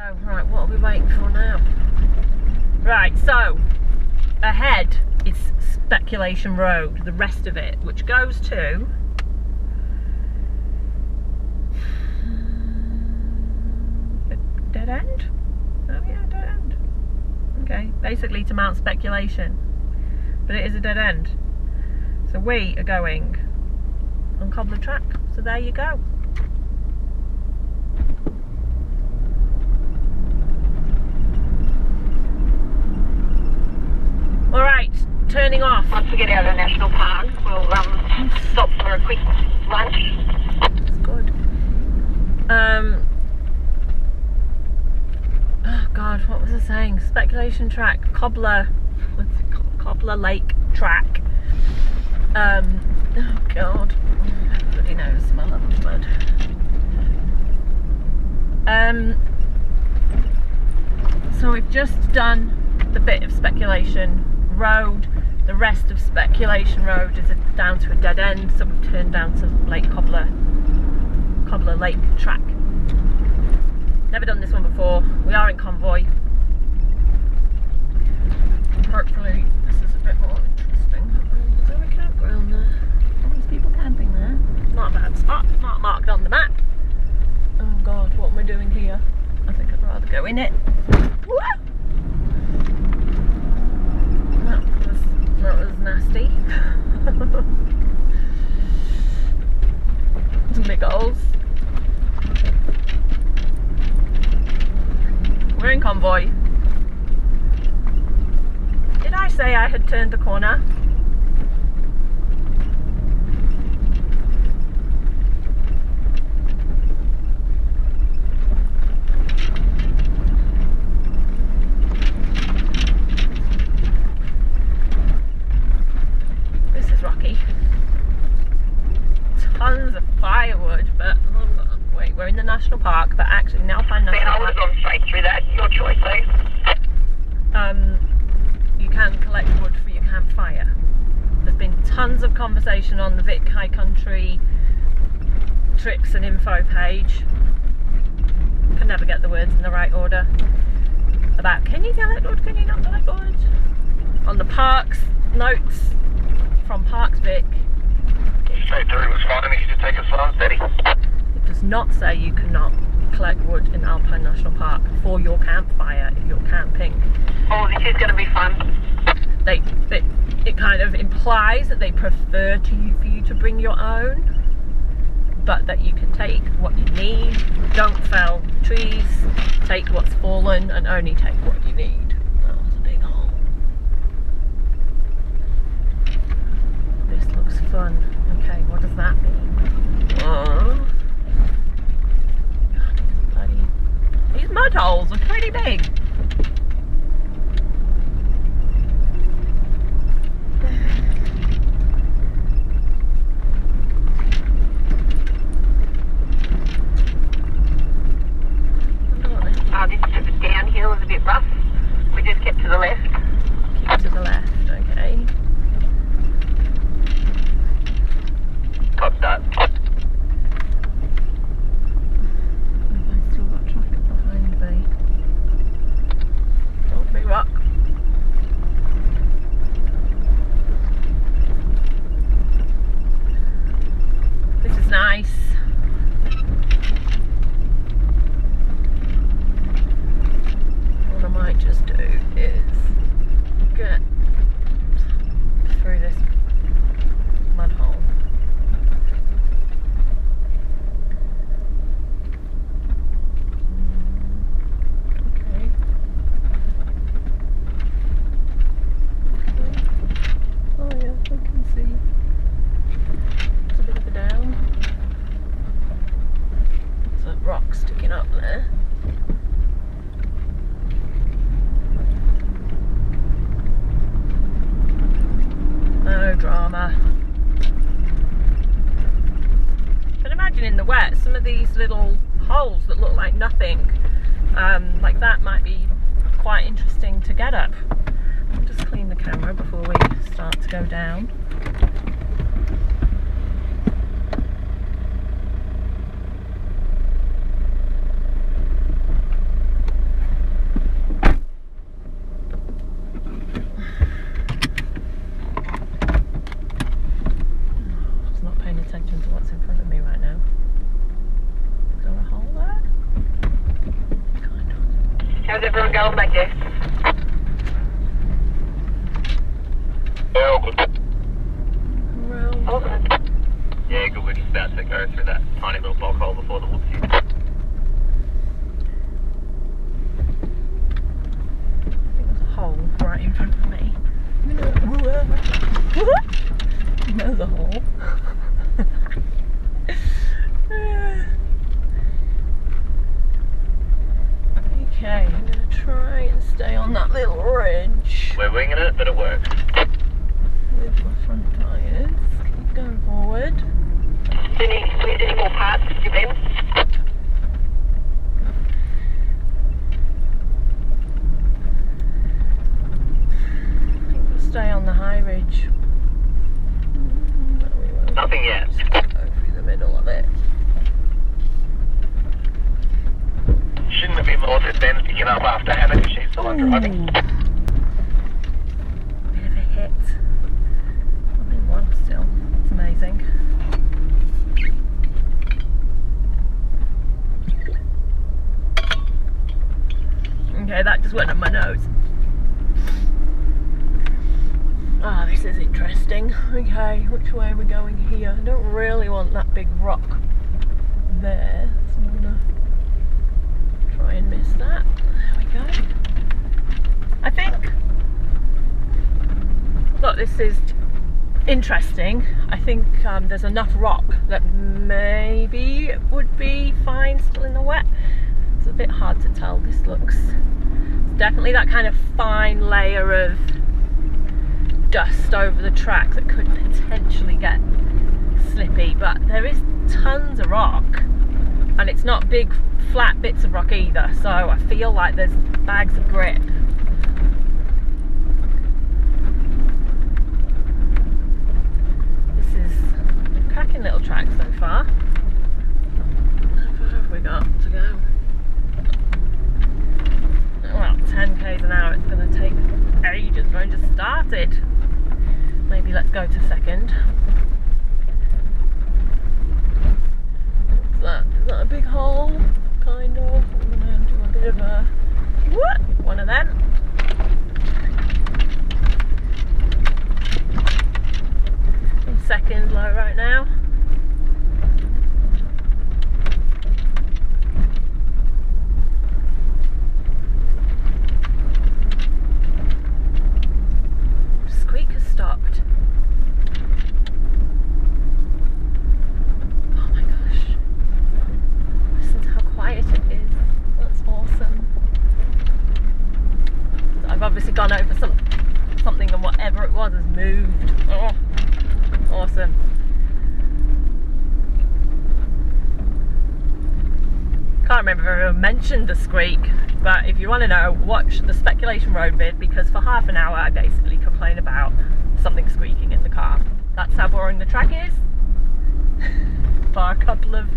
Oh, right, what are we waiting for now? Right, so ahead is Speculation Road, the rest of it, which goes to a dead end? Oh yeah, dead end. Okay, basically to Mount Speculation, but it is a dead end. So we are going on Cobbler track, so there you go. Alright, turning off. Once we get out of the national park, we'll stop for a quick lunch. That's good. Oh god, what was I saying? Speculation track, Cobbler, what's it called? Cobbler Lake track. Oh god, everybody knows the smell of the mud. So we've just done the bit of Speculation Road. The rest of Speculation Road is down to a dead end, so we've turned down to Lake Cobbler Lake track. Never done this one before. We are in convoy. Hopefully this is a bit more interesting. Is there a campground there? Oh, there's people camping there. Not a bad spot, not marked on the map. Oh god, what am I doing here? I think I'd rather go in it. Woo! That was nasty. Some big holes. We're in convoy. Did I say I had turned the corner? Tons of firewood, but wait, we're in the national park, but actually in Alpine National Park. I would have gone straight through that. Your choice, though. You can collect wood for your campfire. There's been tons of conversation on the Vic High Country tricks and info page. Can never get the words in the right order. About can you collect wood, can you not collect wood? On the parks notes from Parks Vic. Straight through was fine if you just take it slow and steady. It does not say you cannot collect wood in Alpine National Park for your campfire if you're camping. Oh, this is going to be fun. It kind of implies that they prefer for you to bring your own, but that you can take what you need, don't fell trees, take what's fallen, and only take what you need. That was a big hole. This looks fun. Okay, what does that mean? God, these mud holes are pretty big. This bit of a downhill is a bit rough. We just kept to the left. Keep to the left, okay. Got that. I've still got traffic behind me. Oh, big rock. This is nice. What I might just do is get through this mud hole. Okay. Oh yeah, I can see. It's a bit of a down. There's a rock sticking up there. No drama. But imagine in the wet, some of these little holes that look like nothing, like that might be quite interesting to get up. I'll just clean the camera before we start to go down. attention to what's in front of me right now. Is there a hole there? Kind of. How's everyone going back there? Yeah, all good. Around. All good. Yeah, good. We're just about to go through that tiny little bog hole before the whoopsie. I think there's a hole right in front of me. There's a hole. Okay, I'm going to try and stay on that little ridge We're winging it, but it works. with my front tyres. Keep going forward. Do you need any more parts, you Ben? I think we'll stay on the high ridge. No, we won't. Nothing yet. Go through the middle of it. Shouldn't it be more that Ben's picking up after Hannah because she's the one driving? Bit of a hit. I'm in one still. It's amazing. Okay, that just went up my nose. Ah, this is interesting. Okay, which way are we going here? I don't really want that big rock there, so I'm gonna try and miss that. There we go. I think, look, this is interesting. I think there's enough rock that maybe it would be fine still in the wet. It's a bit hard to tell. This looks, it's definitely that kind of fine layer of dust over the track that could potentially get slippy, but there is tons of rock and it's not big flat bits of rock either, so I feel like there's bags of grip. This is a cracking little track so far. How far have we got to go? Well, 10 k's an hour, it's going to take ages. We've only just started. Maybe let's go to second. Is that a big hole? Kind of. I'm going to do a bit of a whoop, one of them. In second low right now. Stopped. Oh my gosh. Listen to how quiet it is. That's awesome. So I've obviously gone over something and whatever it was has moved. Oh, awesome. Can't remember if I ever mentioned the squeak, but if you want to know, watch the Speculation Road vid, because for half an hour I basically complain about something squeaking in the car. That's how boring the track is. Bar a couple of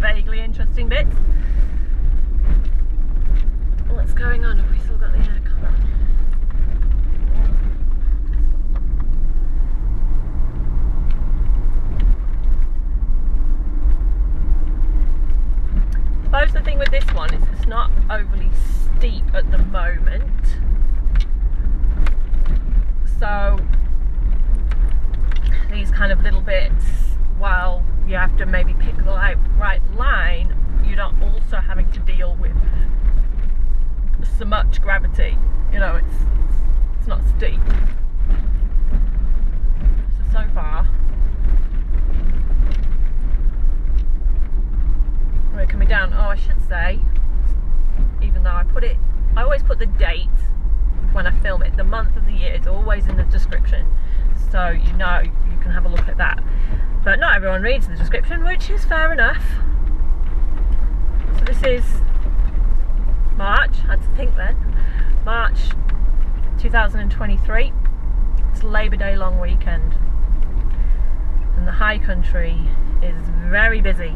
vaguely interesting bits. What's going on? Have we still got the aircon on? I suppose the thing with this one is it's not overly steep at the moment. So these kind of little bits, while you have to maybe pick the right line, you're not also having to deal with so much gravity. You know, it's not steep. So far we're coming down. Oh, I should say, even though I always put the date when I film it, the month of the year is always in the description, so you know you can have a look at that. But not everyone reads the description, which is fair enough. So this is March, I had to think then, March 2023. It's Labour Day long weekend and the high country is very busy.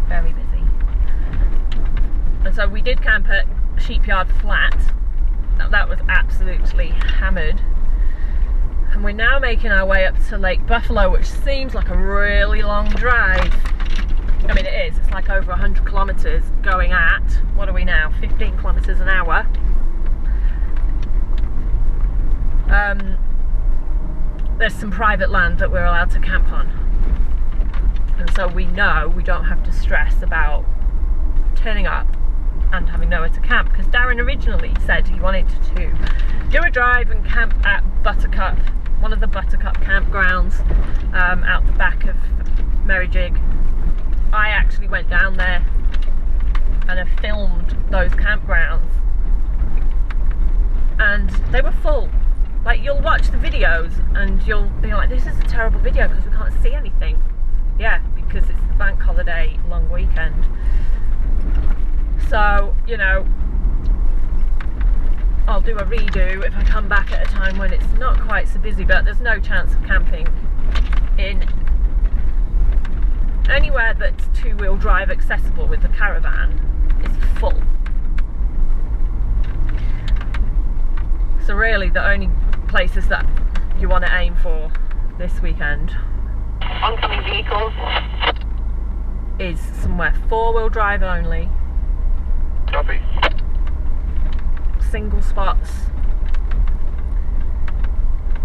Very busy. And so we did camp at Sheepyard Flat. That was absolutely hammered. and we're now making our way up to Lake Buffalo, which seems like a really long drive. I mean, it is. It's like over 100 kilometres going at, what are we now, 15 kilometres an hour. There's some private land that we're allowed to camp on, and so we know we don't have to stress about turning up and having nowhere to camp, because Darren originally said he wanted to do a drive and camp at Buttercup, one of the Buttercup campgrounds out the back of Merrijig. I actually went down there and have filmed those campgrounds, and they were full. Like, you'll watch the videos and you'll be like, this is a terrible video because we can't see anything. Yeah, because it's the bank holiday long weekend. So, you know, I'll do a redo if I come back at a time when it's not quite so busy, but there's no chance of camping in anywhere that's two-wheel drive accessible with the caravan. Is full. So really the only places that you want to aim for this weekend Oncoming vehicles. is somewhere four-wheel drive only, Copy. single spots.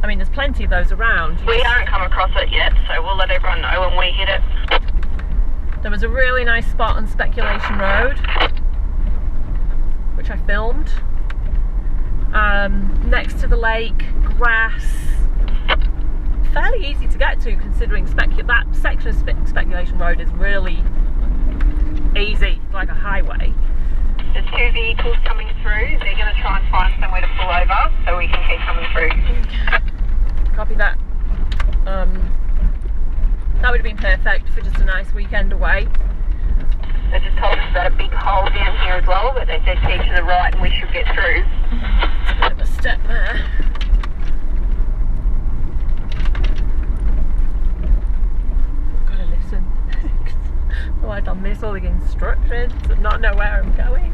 I mean, there's plenty of those around. We haven't come across it yet, so we'll let everyone know when we hit it. There was a really nice spot on Speculation Road, which I filmed. Next to the lake, grass, fairly easy to get to considering that section of Speculation Road is really easy, like a highway. There's two vehicles coming through. They're going to try and find somewhere to pull over so we can keep coming through. Copy that. That would have been perfect for just a nice weekend away. They just told us about a big hole down here as well, but they said keep to the right and we should get through. It's a bit of a step there. I've got to listen. Otherwise I'll miss all the instructions and not know where I'm going.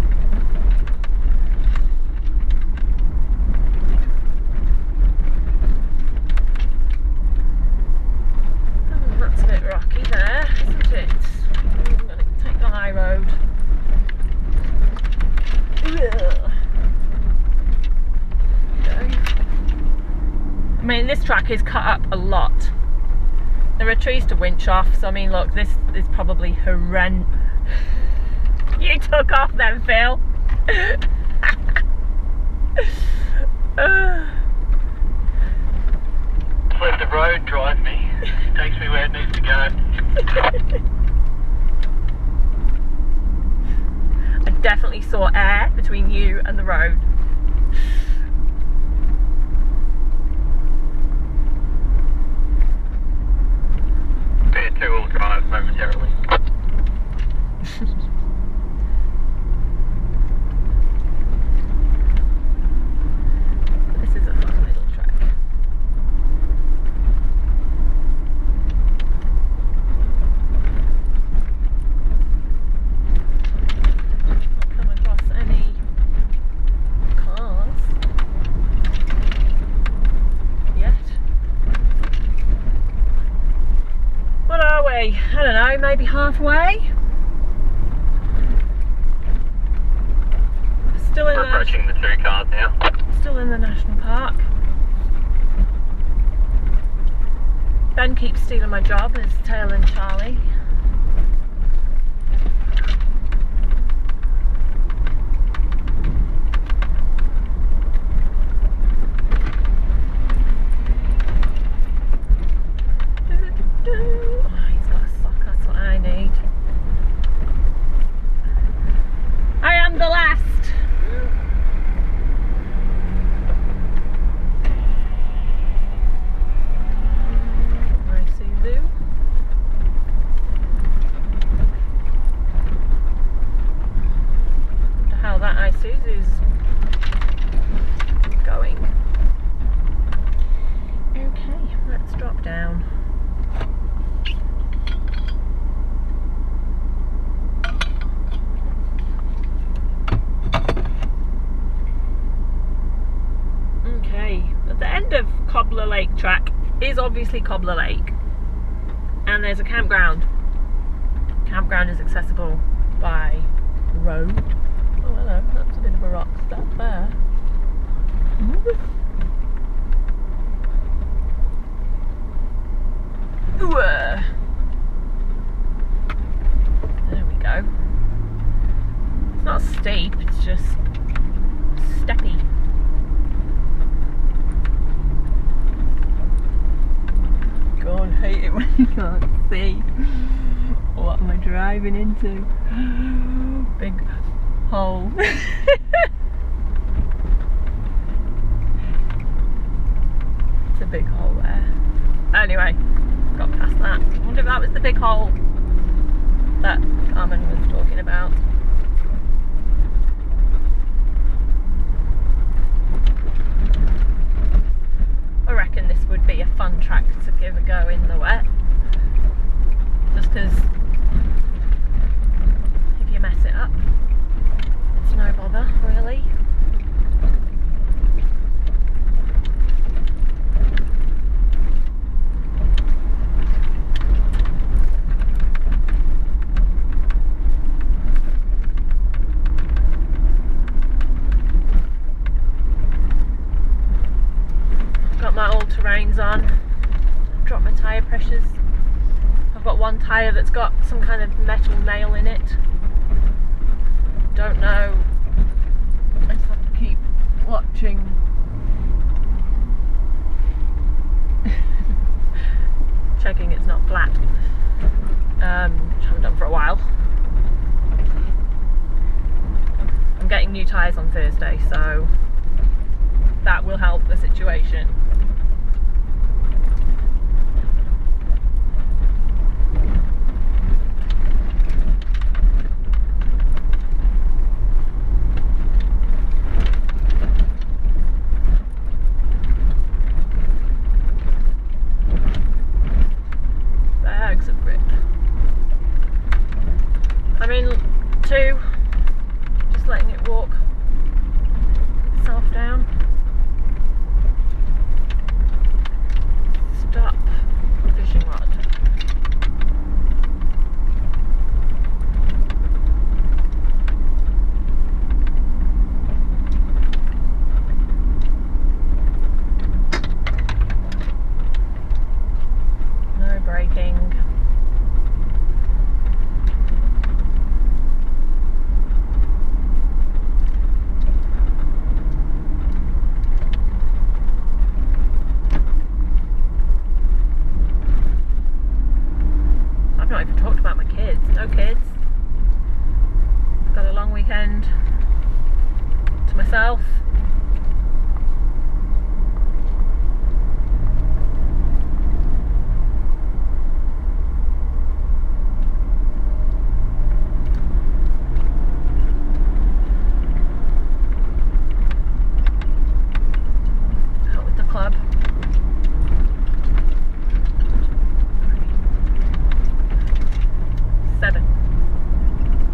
Oh, that's a bit rocky there, isn't it? I'm going to take the high road. Ugh. I mean, this track is cut up a lot. There are trees to winch off, so I mean, look, this is probably horrendous. You took off then, Phil. Let the road drive me. Takes me where it needs to go. I definitely saw air between you and the road. Be a two-wheel drive momentarily. This is a fun little track. Not come across any cars yet. What are we? I don't know, maybe halfway? Still in We're approaching the two cars now. Still in the national park. Ben keeps stealing my job as Tail and Charlie. Oh, he's got a sock, that's what I need. I am the last. I see Lou. track is obviously Cobbler Lake, and there's a campground. Campground is accessible by road. Oh hello, that's a bit of a rock step there. There we go. It's not steep, it's just steppy. God, I hate it when you can't see. What am I driving into? Big hole. It's a big hole there. Anyway, got past that. I wonder if that was the big hole that Carmen was talking about. I reckon this would be a fun track to give a go in the wet. Just because if you mess it up, it's no bother really. Got my all-terrains on, dropped my tyre pressures. I've got one tyre that's got some kind of metal nail in it. Don't know. I just have to keep watching. Checking it's not flat. Which I haven't done for a while. I'm getting new tyres on Thursday, so that will help the situation. Bags of grip. I'm in 2, just letting it walk itself down. Stop fishing rod. No braking. I've not even talked about my kids. No kids. Got a long weekend to myself. Out with the club.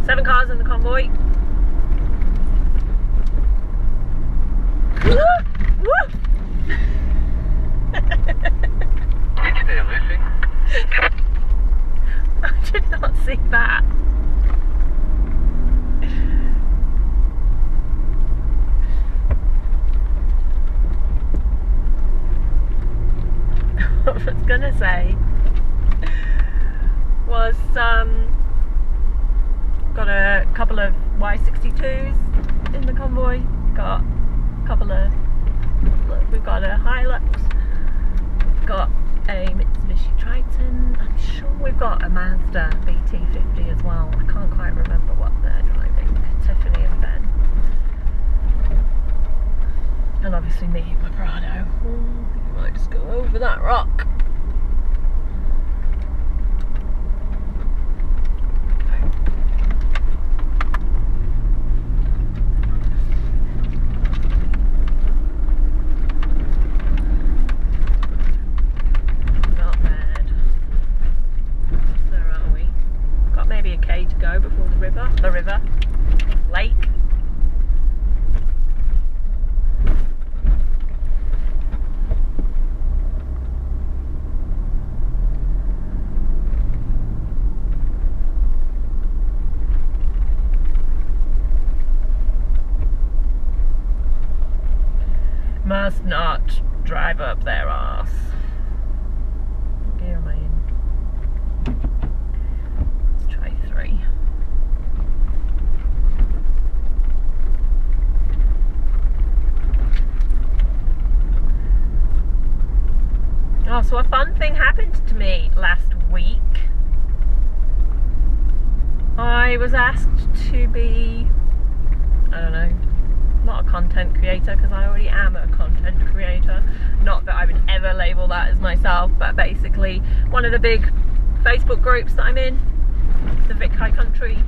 Seven cars in the convoy. Each day losing. I did not see that. What I was gonna say was got a couple of Y62s in the convoy, got a couple of, we've got a Hilux, got a Mitsubishi Triton, I'm sure we've got a Mazda BT50 as well. I can't quite remember what they're driving, Tiffany and Ben. And obviously me, my Prado. I might just go over that rock. To go before the river, lake. must not drive up their arse. What gear am I in? Let's try 3. Oh, so a fun thing happened to me last week. I was asked to be, I don't know, not a content creator, because I already am a content creator. Not that I would ever label that as myself, but basically one of the big Facebook groups that I'm in, the Vic High Country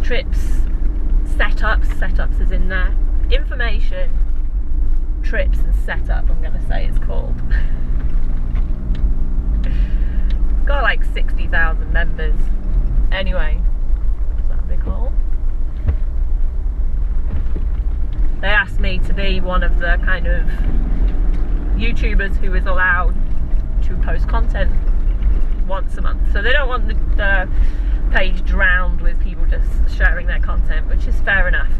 trips, setups is in there, information, trips and setup, I'm gonna say it's called. Got like 60,000 members. Anyway, is that a big hole? They asked me to be one of the kind of YouTubers who is allowed to post content once a month. So they don't want the page drowned with people just sharing their content, which is fair enough.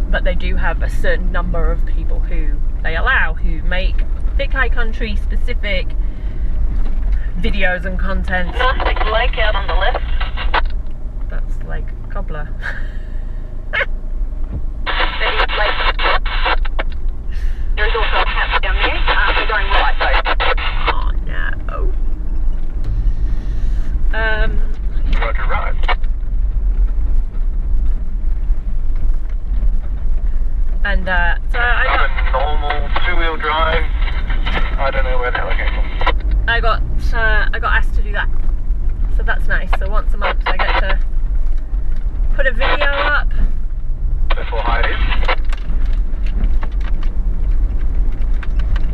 But they do have a certain number of people who they allow, who make Vic High Country specific videos and content. Nice big lake out on the left. That's Lake Cobbler. There is also a house down there. We're going right though. Oh no. Roger, right. And so I I'm a normal 2-wheel drive. I don't know where the hell I came from. I got asked to do that, so that's nice. So once a month I get to put a video up. Before high it is.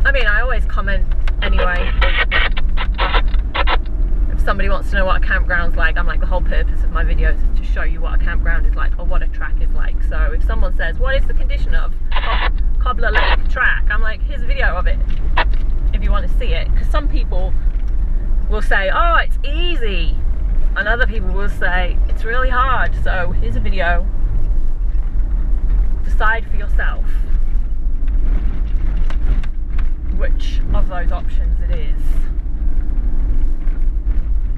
I mean, I always comment anyway. If somebody wants to know what a campground's like, I'm like, the whole purpose of my videos is to show you what a campground is like, or what a track is like. So if someone says, what is the condition of Cobbler Lake track? I'm like, here's a video of it, if you want to see it. Because some people will say, oh, it's easy, and other people will say, it's really hard. So here's a video. Decide for yourself which of those options it is.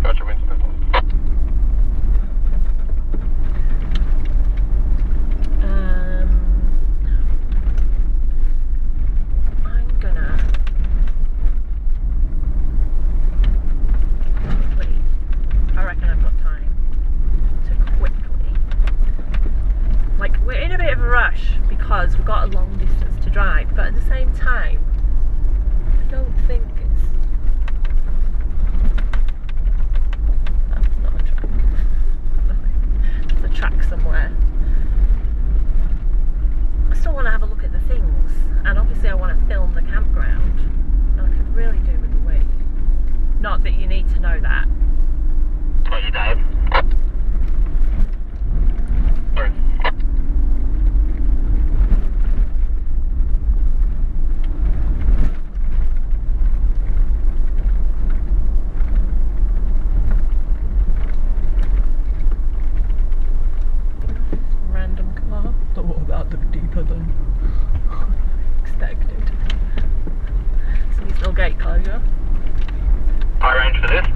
Gotcha, Winston. I'm gonna quickly, I reckon I've got time to quickly, like, we're in a bit of a rush because we've got a long distance to drive, but at the same time I don't think that's not a track. There's a track somewhere. I still want to have a look at the things, and obviously I want to film the campground, and I could really do with the wee. Not that you need to know that. What you Dave? Sorry. Random car. Oh, that looked deeper than expected. Seasonal gate closure. I arranged for this.